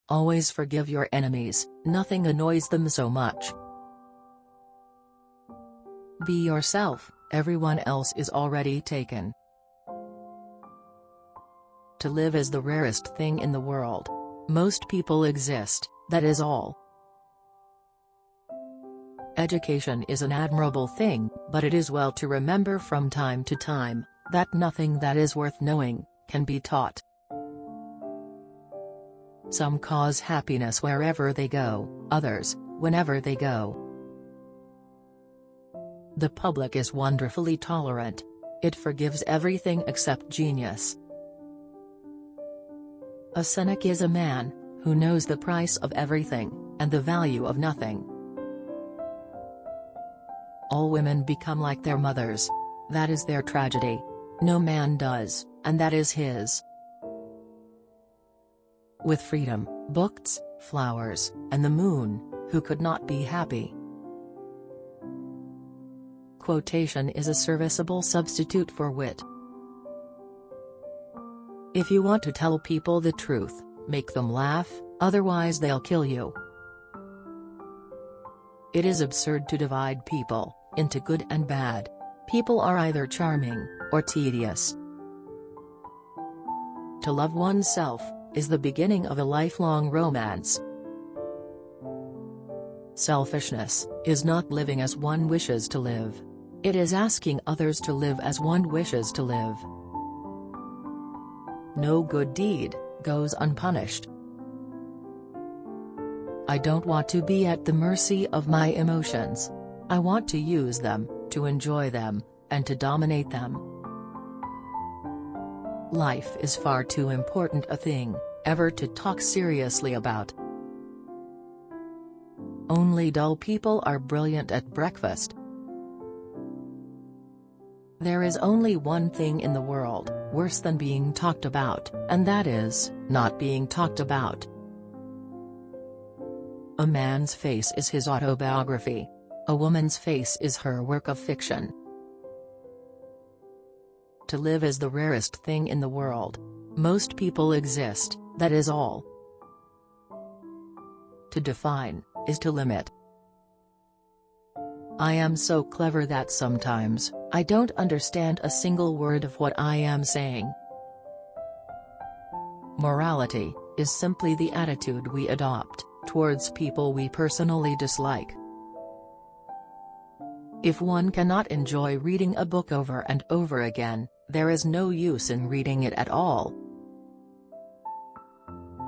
Always forgive your enemies, nothing annoys them so much. Be yourself, everyone else is already taken. To live is the rarest thing in the world. Most people exist, that is all. Education is an admirable thing, but it is well to remember from time to time, that nothing that is worth knowing, can be taught. Some cause happiness wherever they go, others, whenever they go. The public is wonderfully tolerant. It forgives everything except genius. A cynic is a man who knows the price of everything, and the value of nothing. All women become like their mothers. That is their tragedy. No man does, and that is his. With freedom, books, flowers, and the moon, who could not be happy? Quotation is a serviceable substitute for wit. If you want to tell people the truth, make them laugh, otherwise they'll kill you. It is absurd to divide people into good and bad. People are either charming or tedious. To love oneself is the beginning of a lifelong romance. Selfishness is not living as one wishes to live. It is asking others to live as one wishes to live. No good deed goes unpunished. I don't want to be at the mercy of my emotions. I want to use them, to enjoy them, and to dominate them. Life is far too important a thing, ever to talk seriously about. Only dull people are brilliant at breakfast. There is only one thing in the world, worse than being talked about, and that is, not being talked about. A man's face is his autobiography. A woman's face is her work of fiction. To live is the rarest thing in the world. Most people exist, that is all. To define, is to limit. I am so clever that sometimes, I don't understand a single word of what I am saying. Morality is simply the attitude we adopt towards people we personally dislike. If one cannot enjoy reading a book over and over again, there is no use in reading it at all.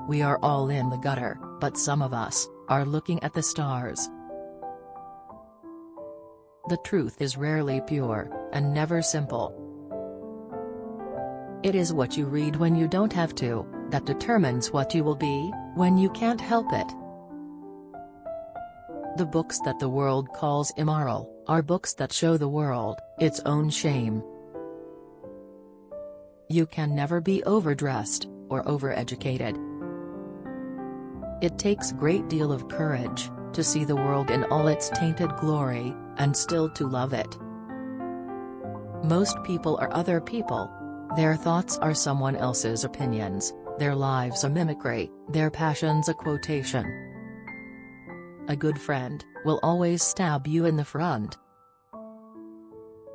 We are all in the gutter, but some of us are looking at the stars. The truth is rarely pure, and never simple. It is what you read when you don't have to, that determines what you will be, when you can't help it. The books that the world calls immoral, are books that show the world its own shame. You can never be overdressed, or overeducated. It takes a great deal of courage to see the world in all its tainted glory, and still to love it. Most people are other people. Their thoughts are someone else's opinions, their lives a mimicry, their passions a quotation. A good friend will always stab you in the front.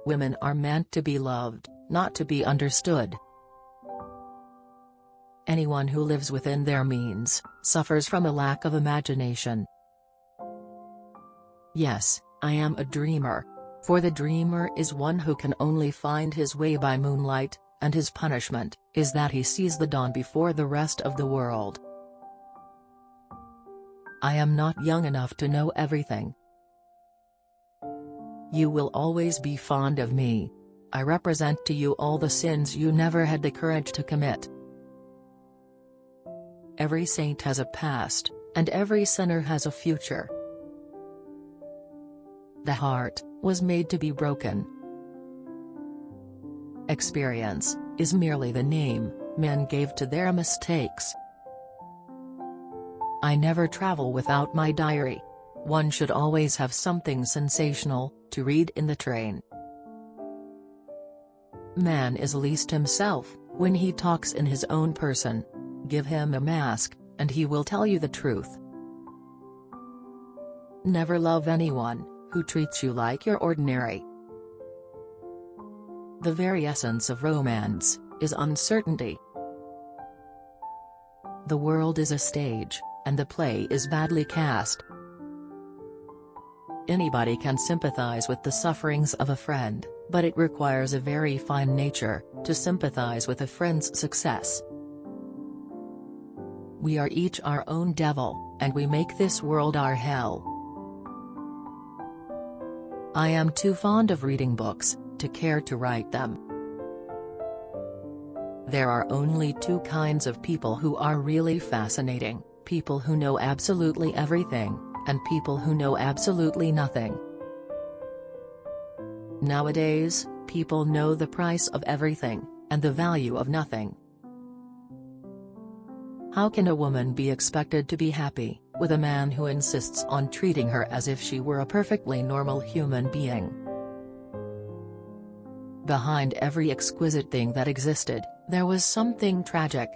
Women are meant to be loved, not to be understood. Anyone who lives within their means suffers from a lack of imagination. Yes, I am a dreamer. For the dreamer is one who can only find his way by moonlight, and his punishment is that he sees the dawn before the rest of the world. I am not young enough to know everything. You will always be fond of me. I represent to you all the sins you never had the courage to commit. Every saint has a past, and every sinner has a future. The heart was made to be broken. Experience is merely the name men gave to their mistakes. I never travel without my diary. One should always have something sensational to read in the train. Man is least himself when he talks in his own person. Give him a mask, and he will tell you the truth. Never love anyone who treats you like you're ordinary. The very essence of romance is uncertainty. The world is a stage, and the play is badly cast. Anybody can sympathize with the sufferings of a friend, but it requires a very fine nature to sympathize with a friend's success. We are each our own devil, and we make this world our hell. I am too fond of reading books to care to write them. There are only two kinds of people who are really fascinating: people who know absolutely everything, and people who know absolutely nothing. Nowadays, people know the price of everything, and the value of nothing. How can a woman be expected to be happy with a man who insists on treating her as if she were a perfectly normal human being? Behind every exquisite thing that existed, there was something tragic.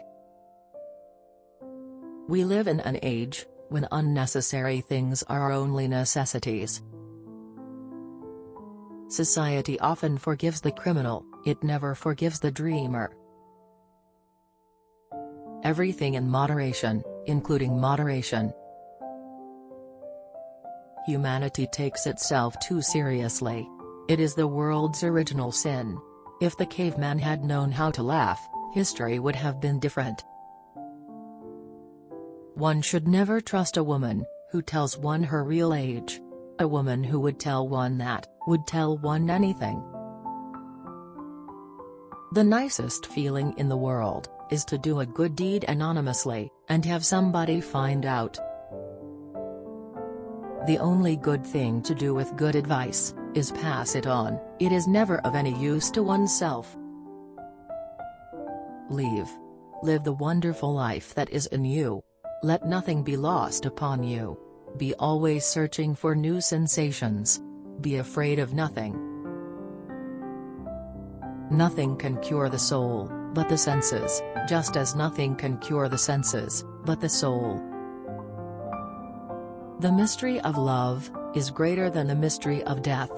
We live in an age when unnecessary things are only necessities. Society often forgives the criminal, it never forgives the dreamer. Everything in moderation, including moderation. Humanity takes itself too seriously. It is the world's original sin. If the caveman had known how to laugh, history would have been different. One should never trust a woman who tells one her real age. A woman who would tell one that, would tell one anything. The nicest feeling in the world is to do a good deed anonymously, and have somebody find out. The only good thing to do with good advice is pass it on. It is never of any use to oneself. Live the wonderful life that is in you. Let nothing be lost upon you. Be always searching for new sensations. Be afraid of nothing. Nothing can cure the soul but the senses, just as nothing can cure the senses but the soul. The mystery of love is greater than the mystery of death.